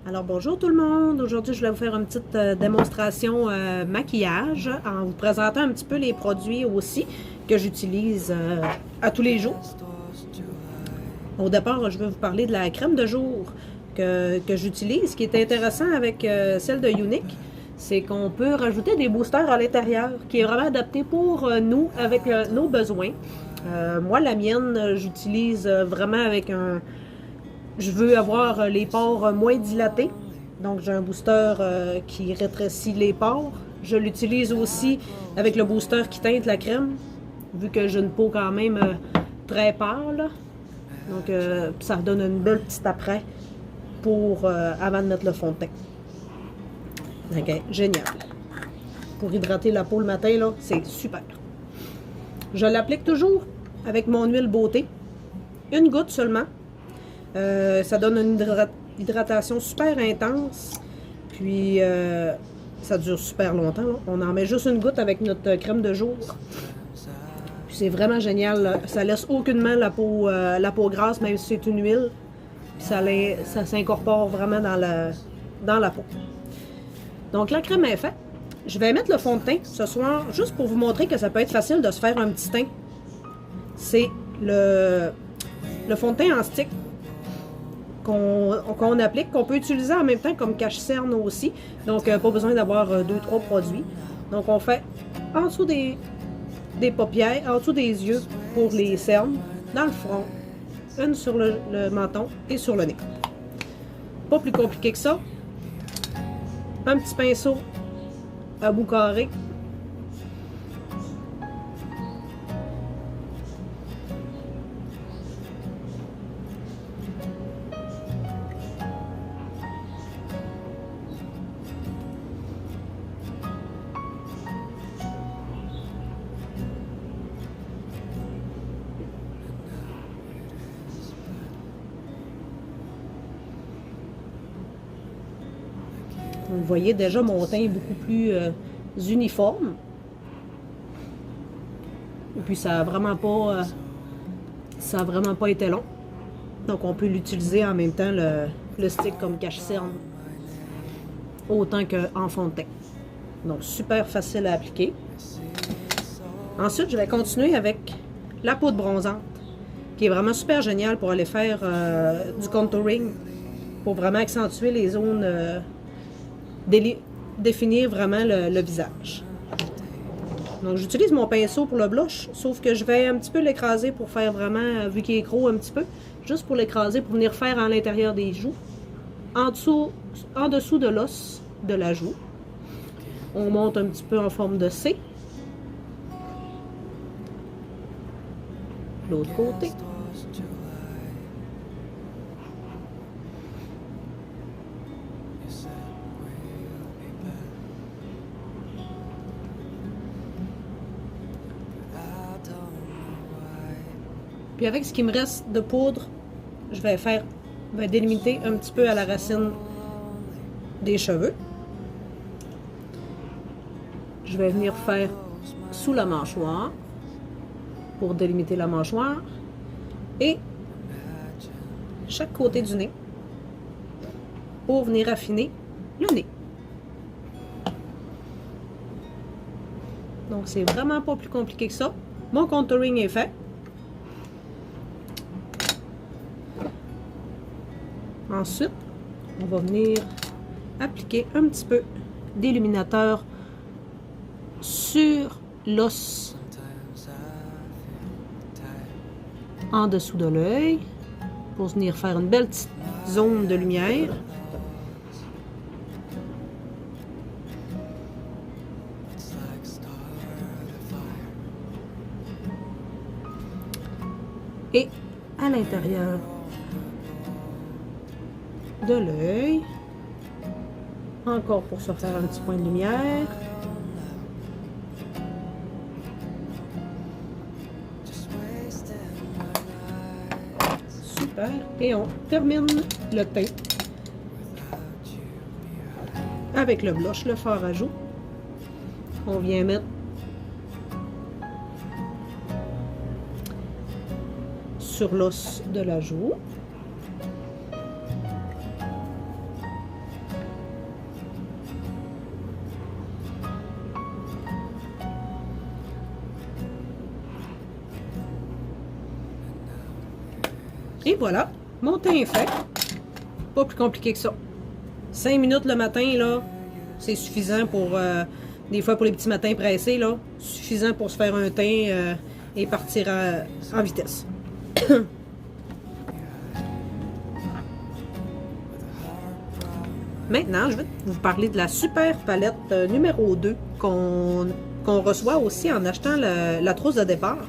Alors bonjour tout le monde, aujourd'hui je vais vous faire une petite démonstration maquillage en vous présentant un petit peu les produits aussi que j'utilise à tous les jours. Au départ je vais vous parler de la crème de jour que j'utilise. Ce qui est intéressant avec celle de Younique, c'est qu'on peut rajouter des boosters à l'intérieur qui est vraiment adapté pour nous avec nos besoins. Moi la mienne j'utilise vraiment avec un... Je veux avoir les pores moins dilatés. Donc, j'ai un booster qui rétrécit les pores. Je l'utilise aussi avec le booster qui teinte la crème, vu que j'ai une peau quand même très pâle. Donc, ça donne une belle petite après pour avant de mettre le fond de teint. Ok, génial. Pour hydrater la peau le matin, là, c'est super. Je l'applique toujours avec mon huile beauté. Une goutte seulement. Ça donne une hydratation super intense. Puis ça dure super longtemps. Là. On en met juste une goutte avec notre crème de jour. Puis c'est vraiment génial. Là. Ça laisse aucunement la peau grasse, même si c'est une huile. Puis ça s'incorpore vraiment dans la peau. Donc la crème est faite. Je vais mettre le fond de teint ce soir, juste pour vous montrer que ça peut être facile de se faire un petit teint. C'est le fond de teint en stick qu'on applique, qu'on peut utiliser en même temps comme cache-cerne aussi. Donc, pas besoin d'avoir 2-3 produits. Donc, on fait en dessous des paupières, en dessous des yeux pour les cernes, dans le front, une sur le menton et sur le nez. Pas plus compliqué que ça. Un petit pinceau à bout carré. Vous voyez déjà mon teint est beaucoup plus uniforme. Et puis ça a vraiment pas été long. Donc on peut l'utiliser en même temps le stick comme cache-cerne. Autant qu'en fond de teint. Donc super facile à appliquer. Ensuite je vais continuer avec la poudre bronzante. Qui est vraiment super géniale pour aller faire du contouring. Pour vraiment accentuer les zones... définir vraiment le visage. Donc j'utilise mon pinceau pour le blush, sauf que je vais un petit peu l'écraser pour faire vraiment, vu qu'il est gros un petit peu, juste pour l'écraser pour venir faire à l'intérieur des joues, en dessous de l'os de la joue. On monte un petit peu en forme de C. L'autre côté. Puis avec ce qui me reste de poudre, je vais délimiter un petit peu à la racine des cheveux. Je vais venir faire sous la mâchoire pour délimiter la mâchoire et chaque côté du nez pour venir affiner le nez. Donc c'est vraiment pas plus compliqué que ça. Mon contouring est fait. Ensuite, on va venir appliquer un petit peu d'illuminateur sur l'os en dessous de l'œil pour venir faire une belle petite zone de lumière. Et à l'intérieur de l'œil, encore pour se faire un petit point de lumière. Super. Et on termine le teint avec le blush, le fard à joues. On vient mettre sur l'os de la joue. Et voilà, mon teint est fait. Pas plus compliqué que ça. 5 minutes le matin, là, c'est suffisant pour, des fois pour les petits matins pressés, là, suffisant pour se faire un teint et partir en vitesse. Maintenant, je vais vous parler de la super palette numéro 2 qu'on reçoit aussi en achetant la trousse de départ,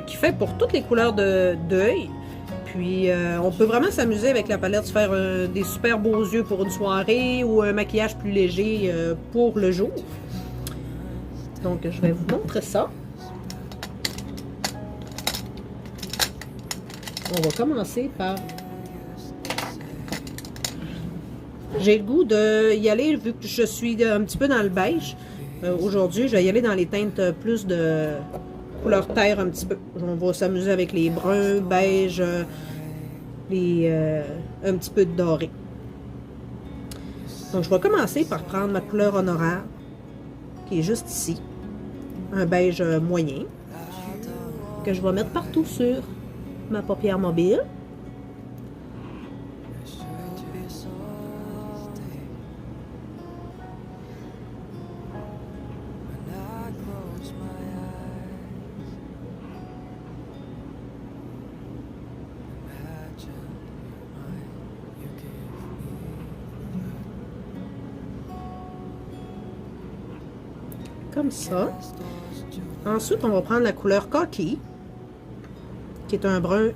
qui fait pour toutes les couleurs d'œil. Puis, on peut vraiment s'amuser avec la palette, se faire des super beaux yeux pour une soirée ou un maquillage plus léger pour le jour. Donc, je vais vous montrer ça. On va commencer par... J'ai le goût d'y aller, vu que je suis un petit peu dans le beige. Aujourd'hui, je vais y aller dans les teintes plus de couleur terre un petit peu. On va s'amuser avec les bruns, beige, un petit peu de doré. Donc, je vais commencer par prendre ma couleur honoraire, qui est juste ici. Un beige moyen, que je vais mettre partout sur ma paupière mobile. Comme ça. Ensuite, on va prendre la couleur Kaki, qui est un brun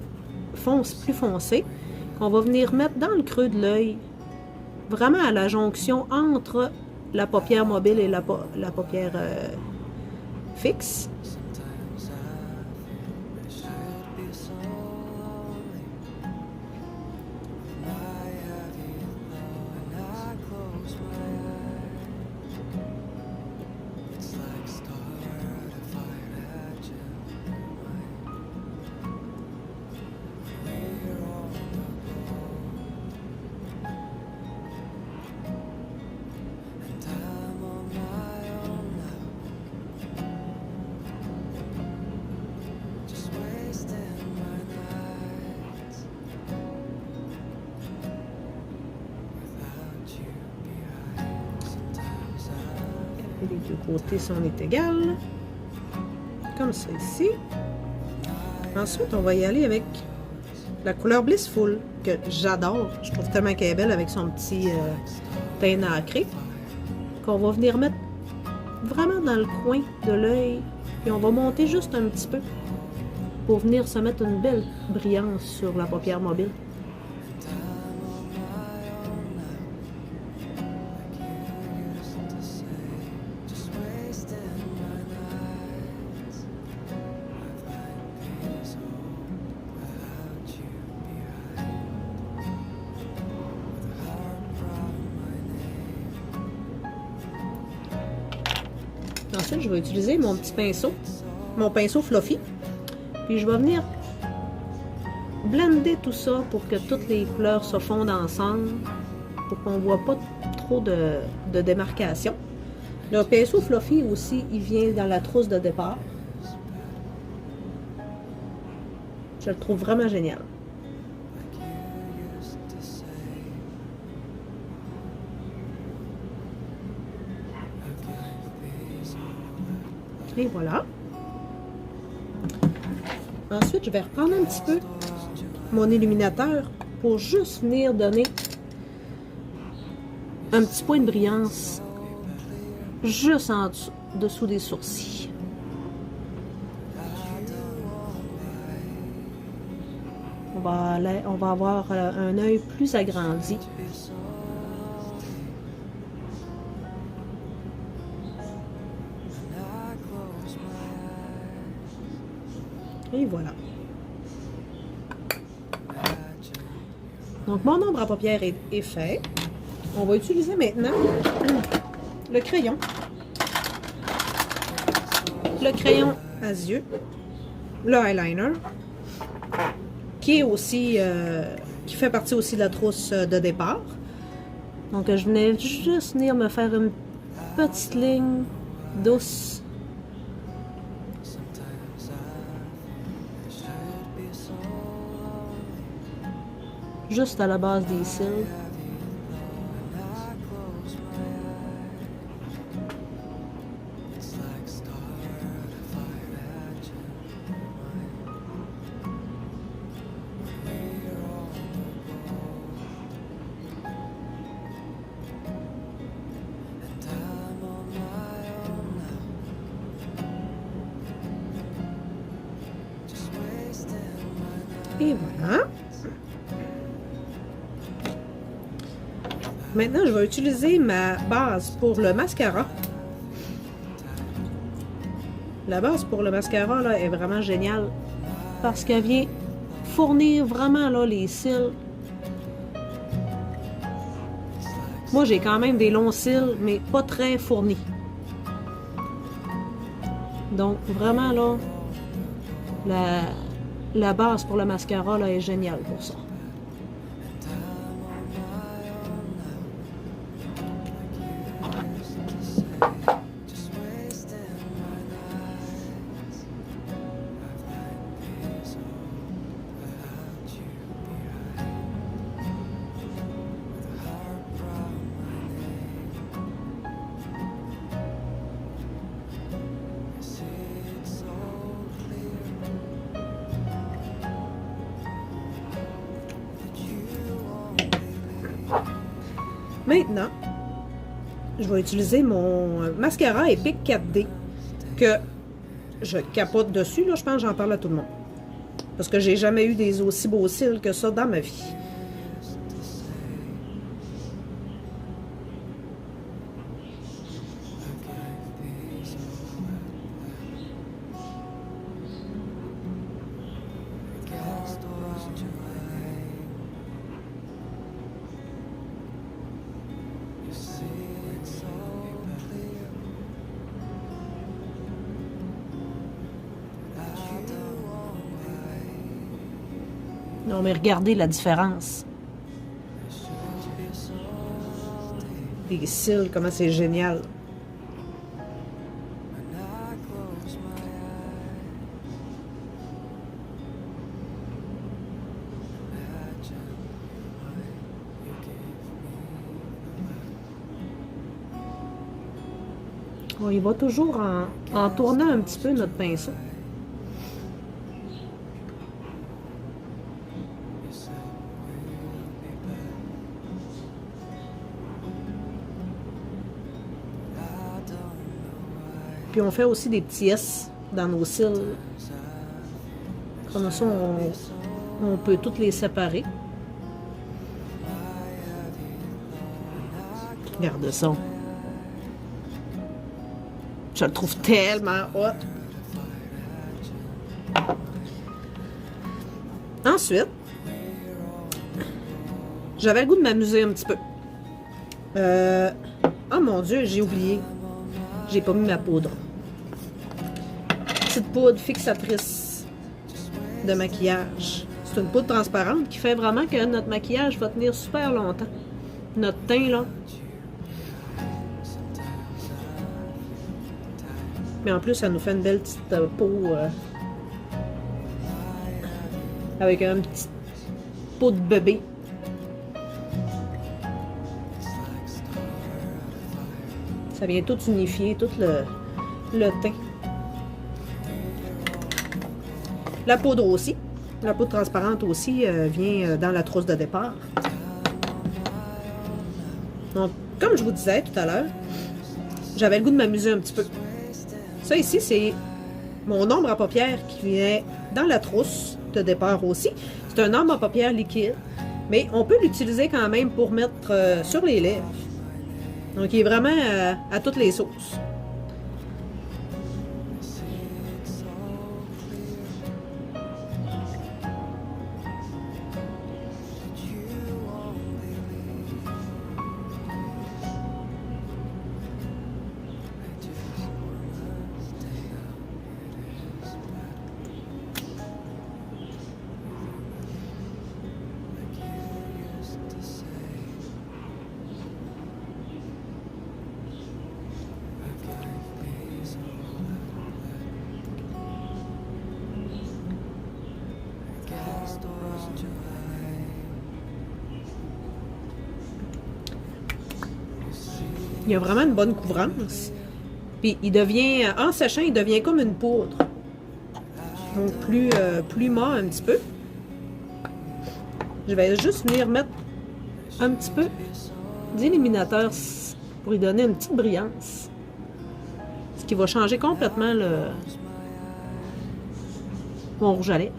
plus foncé, qu'on va venir mettre dans le creux de l'œil, vraiment à la jonction entre la paupière mobile et la paupière fixe. Les deux côtés sont égales. Comme ça ici. Ensuite, on va y aller avec la couleur Blissful, que j'adore. Je trouve tellement qu'elle est belle avec son petit teint nacré. Qu'on va venir mettre vraiment dans le coin de l'œil. Puis on va monter juste un petit peu pour venir se mettre une belle brillance sur la paupière mobile. Ensuite, je vais utiliser mon petit pinceau, mon pinceau fluffy. Puis je vais venir blender tout ça pour que toutes les couleurs se fondent ensemble, pour qu'on ne voit pas trop de démarcation. Le pinceau fluffy aussi, il vient dans la trousse de départ. Je le trouve vraiment génial. Et voilà. Ensuite, je vais reprendre un petit peu mon illuminateur pour juste venir donner un petit point de brillance juste en dessous des sourcils. On va avoir un œil plus agrandi. Et voilà. Donc, mon ombre à paupières est fait. On va utiliser maintenant le crayon. Le crayon à yeux. Le eyeliner. Qui est aussi... qui fait partie aussi de la trousse de départ. Donc, je venais juste venir me faire une petite ligne douce. juste à la base des cils. Et voilà. Maintenant, je vais utiliser ma base pour le mascara. La base pour le mascara là, est vraiment géniale parce qu'elle vient fournir vraiment là, les cils. Moi, j'ai quand même des longs cils, mais pas très fournis. Donc, vraiment, là, la base pour le mascara là, est géniale pour ça. Maintenant, je vais utiliser mon mascara Epic 4D que je capote dessus. Là, je pense que j'en parle à tout le monde. Parce que j'ai jamais eu des aussi beaux cils que ça dans ma vie. Non, mais regardez la différence. Les cils, comment c'est génial. On y va toujours en tournant un petit peu notre pinceau. Puis on fait aussi des petits S dans nos cils. Comme ça, on peut toutes les séparer. Regarde ça. Je le trouve tellement hot. Ensuite, j'avais le goût de m'amuser un petit peu. Oh mon Dieu, j'ai oublié. J'ai pas mis ma poudre. Petite poudre fixatrice de maquillage. C'est une poudre transparente qui fait vraiment que notre maquillage va tenir super longtemps. Notre teint, là. Mais en plus, ça nous fait une belle petite peau avec un petit peau de bébé. Ça vient tout unifier, tout le teint. La poudre aussi. La poudre transparente aussi vient dans la trousse de départ. Donc, comme je vous disais tout à l'heure, j'avais le goût de m'amuser un petit peu. Ça ici, c'est mon ombre à paupières qui vient dans la trousse de départ aussi. C'est un ombre à paupières liquide, mais on peut l'utiliser quand même pour mettre sur les lèvres. Donc, il est vraiment à toutes les sauces. Il a vraiment une bonne couvrance. Puis il devient, en séchant, il devient comme une poudre. Donc plus mat un petit peu. Je vais juste venir mettre un petit peu d'éliminateur pour lui donner une petite brillance. Ce qui va changer complètement mon rouge à lèvres.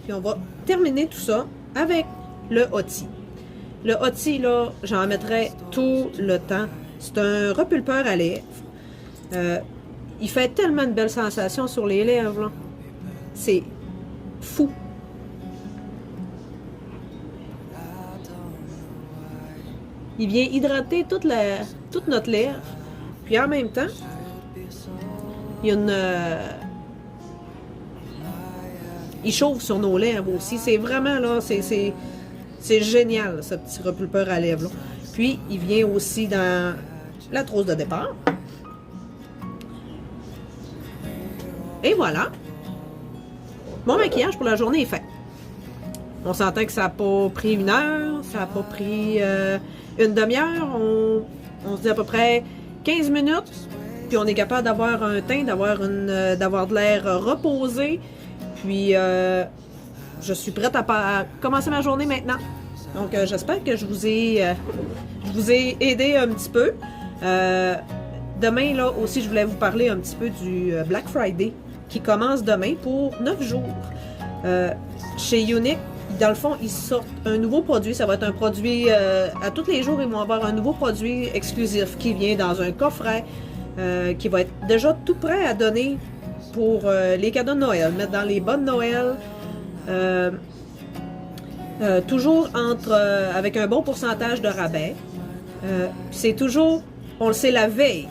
Puis on va terminer tout ça avec le hot tea. Le hot tea, là, j'en mettrai tout le temps. C'est un repulpeur à lèvres. Il fait tellement de belles sensations sur les lèvres, là. C'est fou. Il vient hydrater toute notre lèvre. Puis en même temps, il y a une... il chauffe sur nos lèvres aussi. C'est vraiment, là, c'est génial, ce petit repulpeur à lèvres, là. Puis, il vient aussi dans la trousse de départ. Et voilà. Mon maquillage pour la journée est fait. On s'entend que ça n'a pas pris 1 heure, ça n'a pas pris une demi-heure. On se dit à peu près 15 minutes. Puis on est capable d'avoir un teint, d'avoir de l'air reposé. Puis je suis prête à commencer ma journée maintenant. Donc j'espère que je vous ai aidé un petit peu. Demain, là aussi, je voulais vous parler un petit peu du Black Friday qui commence demain pour 9 jours. Chez Younique, dans le fond, ils sortent un nouveau produit. Ça va être un produit, à tous les jours, ils vont avoir un nouveau produit exclusif qui vient dans un coffret qui va être déjà tout prêt à donner pour les cadeaux de Noël, mettre dans les bonnes Noël. Toujours avec un bon pourcentage de rabais. C'est toujours, on le sait la veille,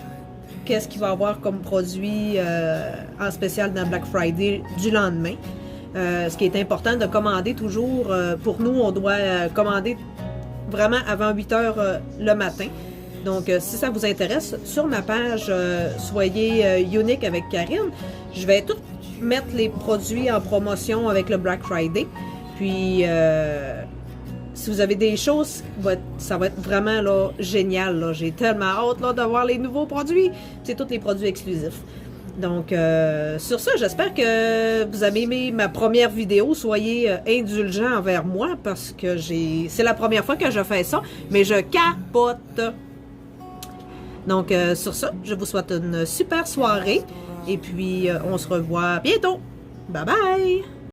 qu'est-ce qu'il va y avoir comme produit en spécial dans Black Friday du lendemain. Ce qui est important de commander toujours, pour nous, on doit commander vraiment avant 8 heures le matin. Donc, si ça vous intéresse, sur ma page Soyez Younique avec Karine, je vais tout mettre les produits en promotion avec le Black Friday. Puis, si vous avez des choses, ça va être vraiment là, génial. Là. J'ai tellement hâte là, de voir les nouveaux produits. C'est tous les produits exclusifs. Donc, sur ça, j'espère que vous avez aimé ma première vidéo. Soyez indulgents envers moi parce que c'est la première fois que je fais ça, mais je capote. Donc, sur ça, je vous souhaite une super soirée et puis on se revoit bientôt. Bye bye!